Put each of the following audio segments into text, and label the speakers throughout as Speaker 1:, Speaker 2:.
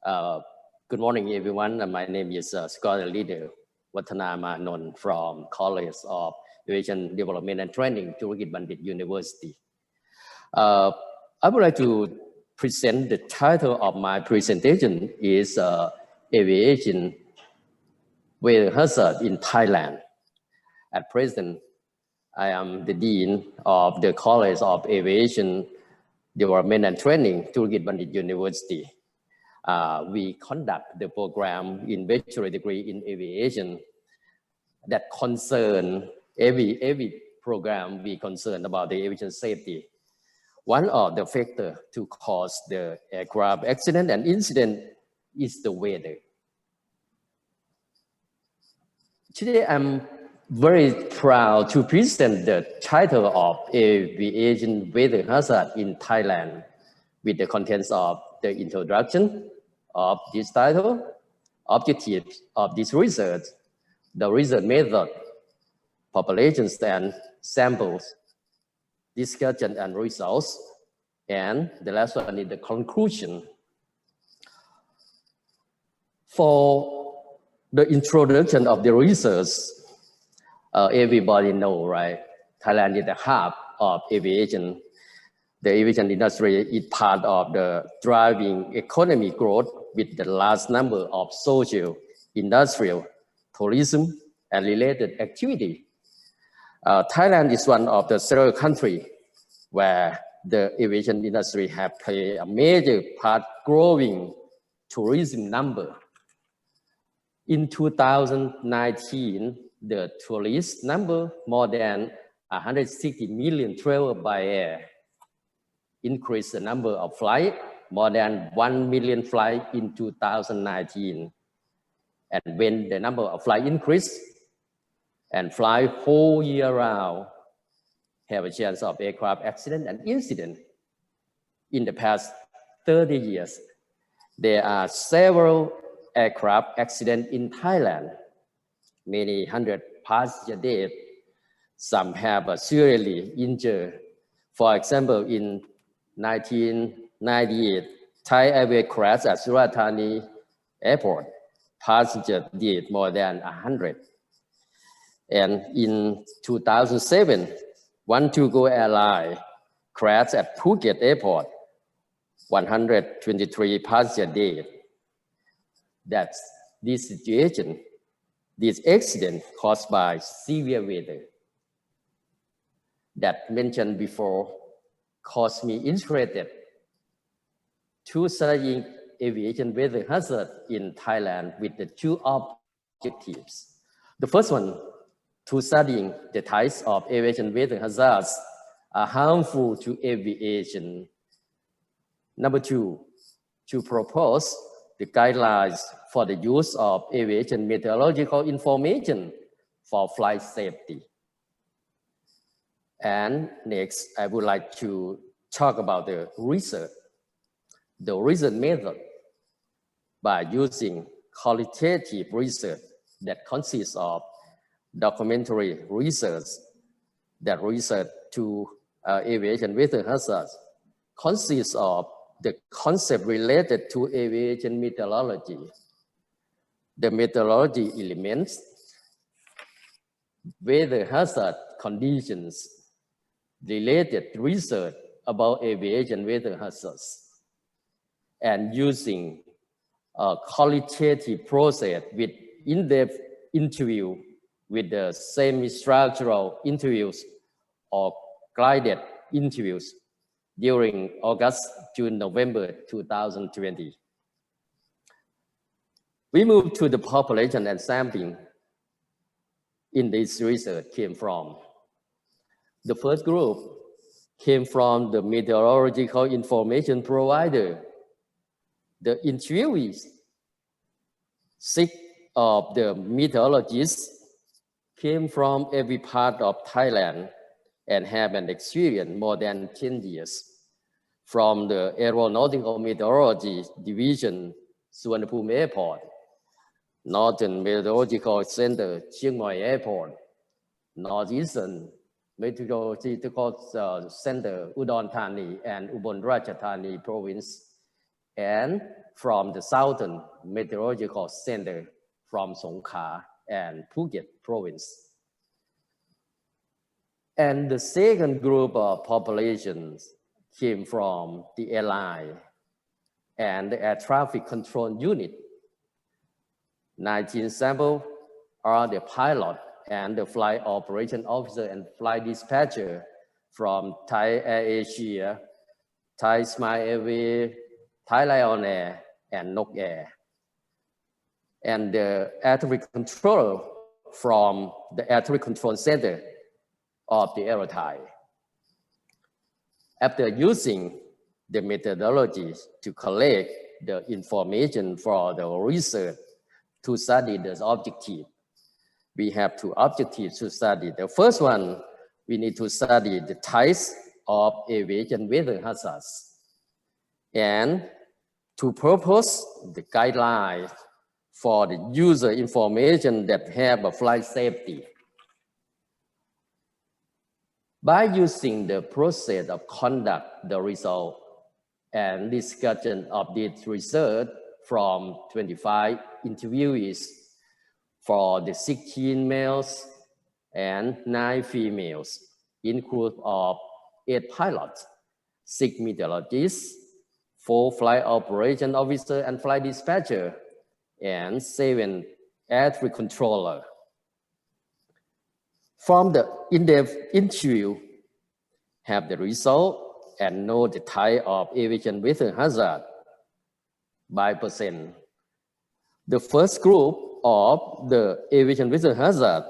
Speaker 1: Uh, Good morning, everyone. My name is Scholar Leader Watana Manon from College of Aviation Development and Training, Turkey Bandit University. I would like to present the title of my presentation is Aviation with Hazard in Thailand. At present, I am the Dean of the College of Aviation Development and Training, Turkey Bandit University. We conduct the program in bachelor degree in aviation that concern every program we concern about the aviation safety. One of the factors to cause the aircraft accident and incident is the weather. Today, I'm very proud to present the title of Aviation Weather Hazard in Thailand with the contents of the introduction of this title, objectives of this research, the research method, populations and samples, discussion and results, and the last one is the conclusion. For the introduction of the research, everybody know, right? Thailand is the hub of aviation. The aviation industry is part of the driving economy growth with the large number of social, industrial, tourism, and related activity. Thailand is one of the several countries where the aviation industry have played a major part growing tourism number. In 2019, the tourist number more than 160 million travel by air. Increase the number of flights, more than 1 million flights in 2019. And when the number of flights increase and fly whole year round, have a chance of aircraft accident and incident. In the past 30 years, there are several aircraft accidents in Thailand, many hundred passengers dead, some have seriously injured. For example, in 1998, Thai Airways crashed at Watana Airport. Passengers died more than 100. And in 2007, One2Go airline crashed at Phuket Airport. 123 passengers died. That's this situation, this accident caused by severe weather that mentioned before caused me interested to studying aviation weather hazard in Thailand with the two objectives. The first one, to studying the types of aviation weather hazards are harmful to aviation. Number two, to propose the guidelines for the use of aviation meteorological information for flight safety. And next, I would like to talk about the research method by using qualitative research that consists of documentary research, that research to aviation weather hazards consists of the concept related to aviation meteorology, the meteorology elements, weather hazard conditions, related research about aviation weather hazards, and using a qualitative process with in-depth interview with the semi-structural interviews or guided interviews during August to November 2020. We moved to the population and sampling in this research came from. The first group came from the meteorological information provider. The interviewees, 6 of the meteorologists came from every part of Thailand and have an experience more than 10 years from the Aeronautical Meteorology Division, Suvarnabhumi Airport, Northern Meteorological Center, Chiang Mai Airport, Northeastern Meteorological Center, Udon Thani and Ubon Ratchathani Province, and from the Southern Meteorological Center from Songkhla and Phuket province. And the second group of populations came from the airline and the air traffic control unit. 19 samples are the pilot and the flight operation officer and flight dispatcher from Thai Aviation, Thai Smile Airways, Thai Lion Air, and Nok Air. And the air traffic controller from the air traffic control center of the Aero Thai. After using the methodology to collect the information for the research to study the objective, we have two objectives to study. The first one, we need to study the types of aviation weather hazards and to propose the guidelines for the user information that have a flight safety. By using the process of conduct the result and discussion of this research from 25 interviewees for the 16 males and 9 females, in group of 8 pilots, 6 meteorologists, 4 flight operation officer and flight dispatcher, and 7 air traffic controller. From the in-depth interview, have the result and know the type of aviation weather hazard by percent. The first group of the aviation weather hazard,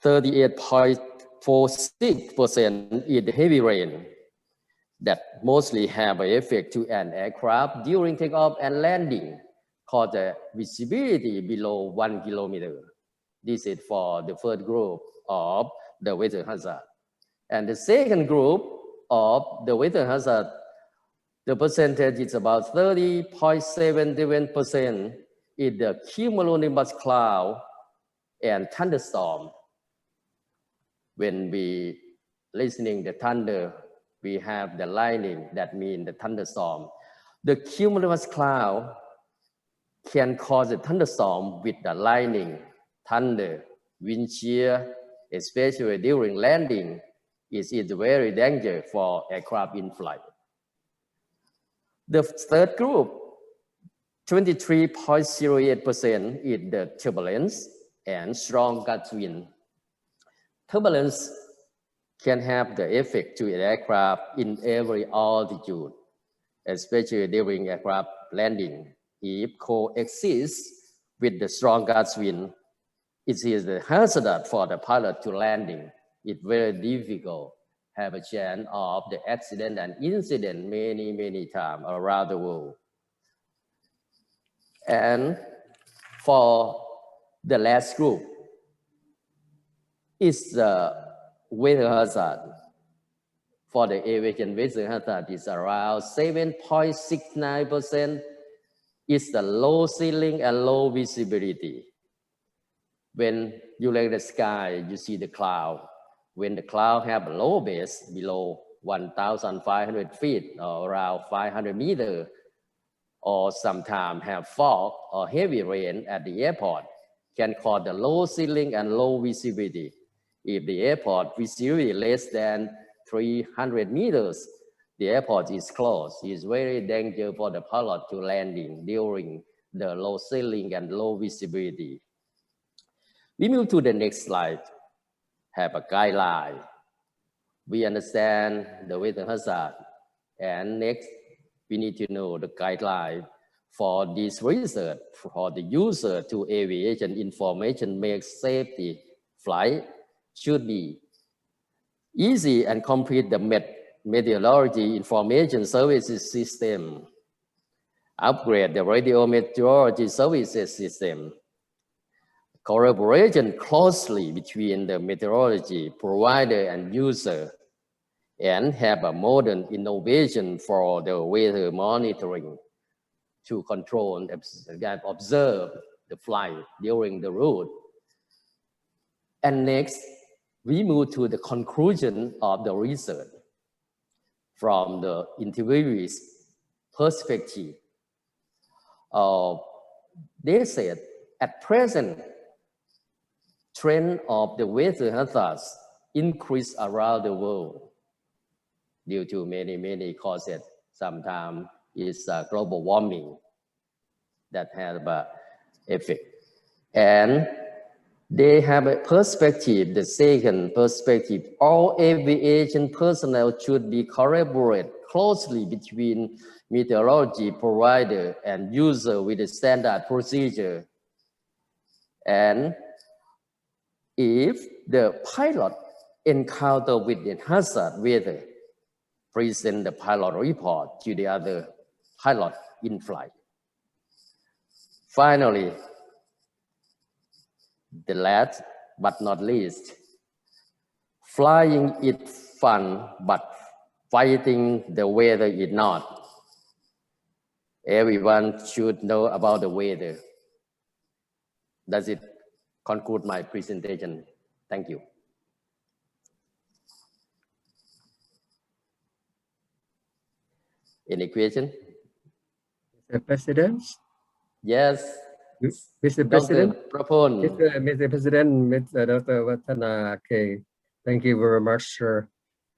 Speaker 1: 38.46% is the heavy rain that mostly have an effect to an aircraft during takeoff and landing, called the visibility below 1 kilometer. This is for the first group of the weather hazard. And the second group of the weather hazard, the percentage is about 30.77% is the cumulonimbus cloud and thunderstorm. When we listening the thunder, we have the lightning, that means the thunderstorm. The cumulonimbus cloud can cause a thunderstorm with the lightning, thunder, wind shear, especially during landing. It is very dangerous for aircraft in flight. The third group, 23.08% is the turbulence and strong gust wind. Turbulence can have the effect to an aircraft in every altitude, especially during aircraft landing. If coexists with the strong gust wind, it is the hazard for the pilot to landing. It's very difficult, have a chance of the accident and incident many times around the world. And for the last group, is the weather hazard. For the aviation weather hazard is around 7.69%. It's the low ceiling and low visibility. When you look at the sky, you see the cloud. When the cloud have a low base below 1,500 feet or around 500 meters, or sometimes have fog or heavy rain at the airport, can cause the low ceiling and low visibility. If the airport visibility less than 300 meters, the airport is closed. It's very dangerous for the pilot to landing during the low ceiling and low visibility. We move to the next slide. Have a guideline. We understand the weather hazard. And next, we need to know the guideline for this research for the user to aviation information makes safety flight should be easy and complete the meteorology information services system. Upgrade the radio meteorology services system. Collaboration closely between the meteorology provider and user, and have a modern innovation for the weather monitoring to control and observe the flight during the route. And next, we move to the conclusion of the research. From the interviewee's perspective, they said at present, trend of the weather hazards increase around the world due to many causes. Sometimes it's global warming that has an effect. And they have a perspective, the second perspective, all aviation personnel should be collaborate closely between meteorology provider and user with a standard procedure. And if the pilot encounter with the hazard weather, present the pilot report to the other pilot in flight. Finally, the last but not least, flying is fun, but fighting the weather is not. Everyone should know about the weather. Does it conclude my presentation? Thank you. Any question?
Speaker 2: Mr. President?
Speaker 1: Yes.
Speaker 2: Mr. President?
Speaker 1: Mr.
Speaker 2: President, Mr. Dr. Watana, okay. Thank you very much, sir.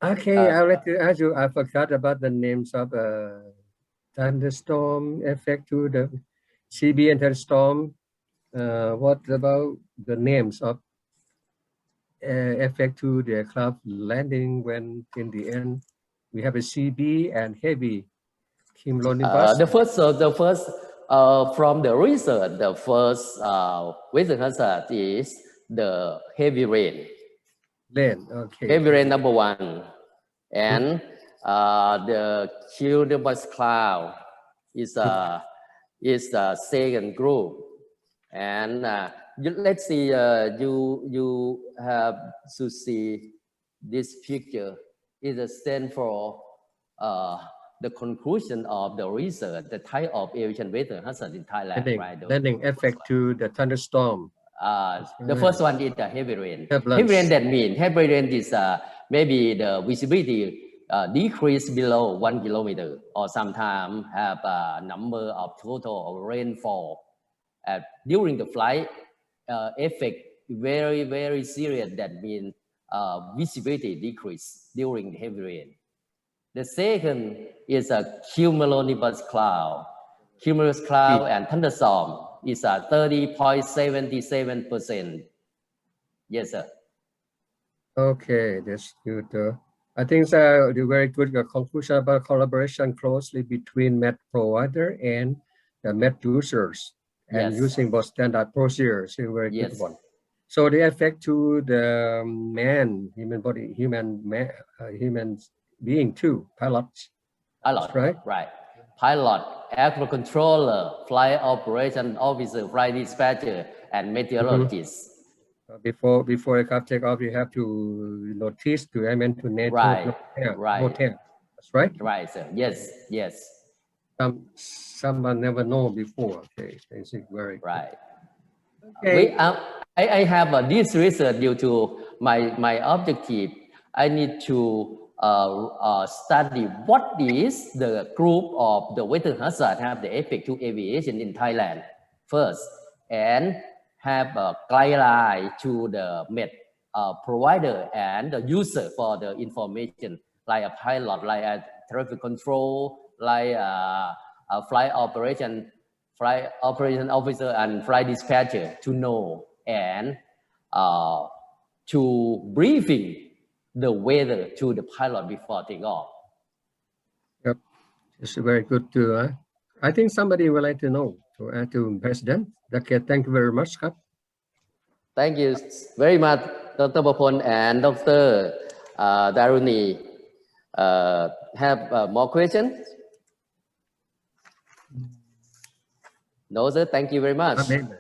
Speaker 2: Okay, I would like to ask you, I forgot about the names of thunderstorm effect to the CB and thunderstorm. What about the names of effect to the aircraft landing when in the end we have a CB and heavy cumulonimbus?
Speaker 1: The first from the research, the first weather hazard is the heavy rain.
Speaker 2: Okay.
Speaker 1: Heavy rain number one, and the cumulonimbus cloud is the second group. And let's see, you have to see this picture is a stand for the conclusion of the research, the type of aviation weather hazard in Thailand.
Speaker 2: Landing effect to the thunderstorm.
Speaker 1: The first one is the heavy rain. Heavy rain, that means heavy rain is maybe the visibility decrease below 1 kilometer, or sometimes have a number of total of rainfall during the flight. Effect very serious. That means visibility decrease during the heavy rain. The second is a cumulonimbus cloud. Cumulus cloud and thunderstorm is a 30.77%. Yes, sir.
Speaker 2: Okay, that's good. I think the very good conclusion about collaboration closely between med provider and the med users, and using both standard procedures. A very good one. So the effect to the human body, human being too, pilots. Right?
Speaker 1: Right. Pilot, aircraft controller, flight operation officer, flight dispatcher, and meteorologist.
Speaker 2: Before aircraft take off, you have to notice to name.
Speaker 1: Right.
Speaker 2: That's right.
Speaker 1: Right, sir. Yes.
Speaker 2: Someone never know before. Okay, it's very
Speaker 1: right.
Speaker 2: Okay.
Speaker 1: I have this research due to my objective. I need to study what is the group of the weather hazard have the effect to aviation in Thailand first, and have a guideline to the med provider and the user for the information, like a pilot, like a traffic control, like a flight operation officer and flight dispatcher to know, and to briefing the weather to the pilot before taking off.
Speaker 2: Yep, it's very good too. I think somebody would like to know to add to President. Okay, thank you very much, Kap.
Speaker 1: Thank you very much, Dr. Bapon and Dr. Daruni. Have more questions? No, sir. Thank you very much.
Speaker 2: Amen.